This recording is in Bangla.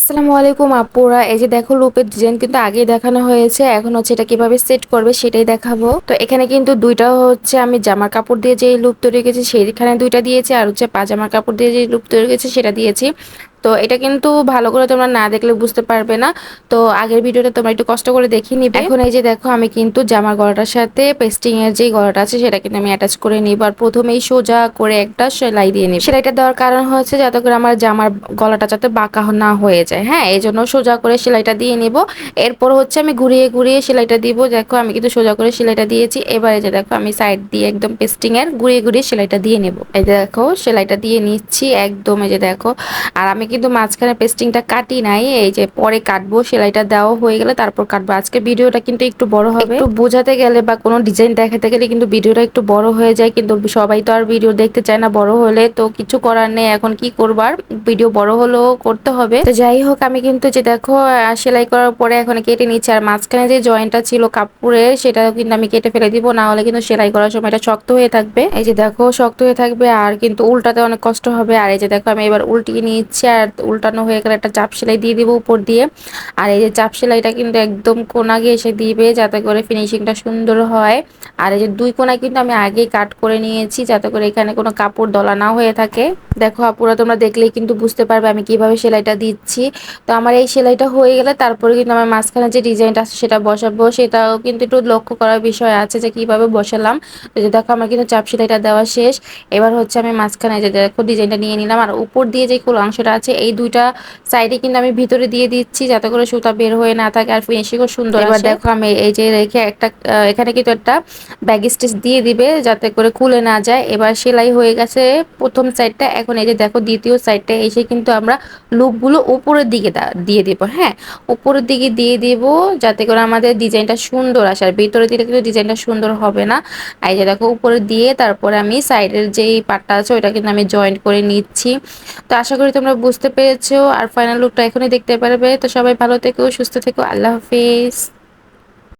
আসসালামু আলাইকুম আপুরা, এই যে দেখো লুপের ডিজাইন কিন্তু আগেই দেখানো হয়েছে। এখন হচ্ছে এটা কিভাবে সেট করবে সেটাই দেখাবো। তো এখানে কিন্তু দুইটা হচ্ছে আমি জামার কাপড় দিয়ে যে লুপ তৈরি করেছি সেইখানে দুইটা দিয়েছি, আর হচ্ছে পাজামার কাপড় দিয়ে যে লুপ তৈরি করেছি সেটা দিয়েছি। তো এটা কিন্তু ভালো করে তোমরা না দেখলে বুঝতে পারবে না। তো আগের ভিডিওটা তোমরা একটু কষ্ট করে দেখে নিবে। এখন এই যে দেখো আমি কিন্তু জামার গলাটার সাথে পেস্টিং এর যে গলাটা আছে সেটা কিন্তু আমি অ্যাটাচ করে নিব, আর প্রথমেই সোজা করে একটা সেলাই দিয়ে নিব। সেলাইটা দেওয়ার কারণ হচ্ছে যাতে করে আমার জামার গলাটা যাতে বাঁকা না হয়ে যায়। হ্যাঁ, এই জন্য সোজা করে সেলাইটা দিয়ে নিব। এরপর হচ্ছে আমি ঘুরিয়ে ঘুরিয়ে সেলাইটা দিব। দেখো আমি কিন্তু সোজা করে সেলাইটা দিয়েছি। এবারে যে দেখো আমি সাইড দিয়ে একদম পেস্টিং এর ঘুরিয়ে ঘুরিয়ে সেলাইটা দিয়ে নেব। এই দেখো সেলাইটা দিয়ে নিচ্ছি একদম। এই যে দেখো, আর আমি কিন্তু মাঝখানে পেস্টিংটা কাটি নাই, এই যে পরে কাটবো। সেলাইটা দেওয়া হয়ে গেলে তারপর কাটবো। আজকে ভিডিওটা কিন্তু একটু বড় হবে, একটু বোঝাতে গেলে বা কোনো ডিজাইন দেখাতে গেলে কিন্তু ভিডিওটা একটু বড় হয়ে যায়, কিন্তু সবাই তো আর ভিডিও দেখতে চায় না বড় হলে। তো কিছু করার নেই, এখন কি করবার, ভিডিও বড় হলেও করতে হবে। তো যাই হোক, আমি কিন্তু যে দেখো সেলাই করার পরে এখন কেটে নিচ্ছি। আর মাঝখানে যে জয়েন্টটা ছিল কাপড়ের সেটাও কিন্তু আমি কেটে ফেলে দিব, না হলে কিন্তু সেলাই করার সময় এটা শক্ত হয়ে থাকবে। এই যে দেখো শক্ত হয়ে থাকবে, আর কিন্তু উল্টাতে অনেক কষ্ট হবে। আর এই যে দেখো আমি এবার উল্টিয়ে নিচ্ছি, আর উল্টানো হয়ে গেলে একটা চাপ সেলাই দিয়ে দিব উপর দিয়ে। আর এই যে চাপ সেলাইটা কিন্তু একদম কোনা ঘেঁষে দিবে যাতে করে ফিনিশিংটা সুন্দর হয়। আর এই যে দুই কোনা কিন্তু আমি আগেই কাট করে নিয়েছি যাতে করে এখানে কোনো কাপড় দলা না হয়ে থাকে। দেখো আপুরা, তোমরা দেখলেই কিন্তু বুঝতে পারবে আমি কিভাবে সেলাইটা দিচ্ছি। তো আমার এই সেলাইটা হয়ে গেলে তারপরে কিন্তু আমার মাঝখানে যে ডিজাইনটা আছে সেটা বসাবো। সেটাও কিন্তু একটু লক্ষ্য করার বিষয় আছে যে কিভাবে বসালাম। তো যে দেখো আমার কিন্তু চাপ সেলাইটা দেওয়া শেষ। এবার হচ্ছে আমি মাঝখানে যে দেখো ডিজাইনটা নিয়ে নিলাম, আর উপর দিয়ে যে কোল অংশটা আছে এই দুইটা সাইডে কিন্তু আমি ভিতরে দিয়ে দিচ্ছি যাতে করে সুতা বের হয়ে না থাকে আর ফিনিশিংও সুন্দর আসে। এবার দেখো আমি এই যে রেখে একটা এখানে কিন্তু একটা ব্যাগ স্টিচ দিয়ে দিবে যাতে করে খুলে না যায়। এবার সেলাই হয়ে গেছে প্রথম সাইডটা। এখন এই যে দেখো দ্বিতীয় সাইডটা এসে কিন্তু আমরা লুপগুলো উপরের দিকে দিয়ে দেবো। হ্যাঁ, উপরের দিকে দিয়ে দিব যাতে করে আমাদের ডিজাইনটা সুন্দর আসে, আর ভিতরে দিলে কিন্তু ডিজাইনটা সুন্দর হবে না। এই যে দেখো উপরে দিয়ে তারপরে আমি সাইডের যেই পার্টটা আছে ওইটা কিন্তু আমি জয়েন্ট করে নিচ্ছি। তো আশা করি তোমরা বুঝতে পেরেছো, আর ফাইনাল লুকটা এখনই দেখতে পারবে। তো সবাই ভালো থেকো, সুস্থ থেকো, আল্লাহ হাফিজ।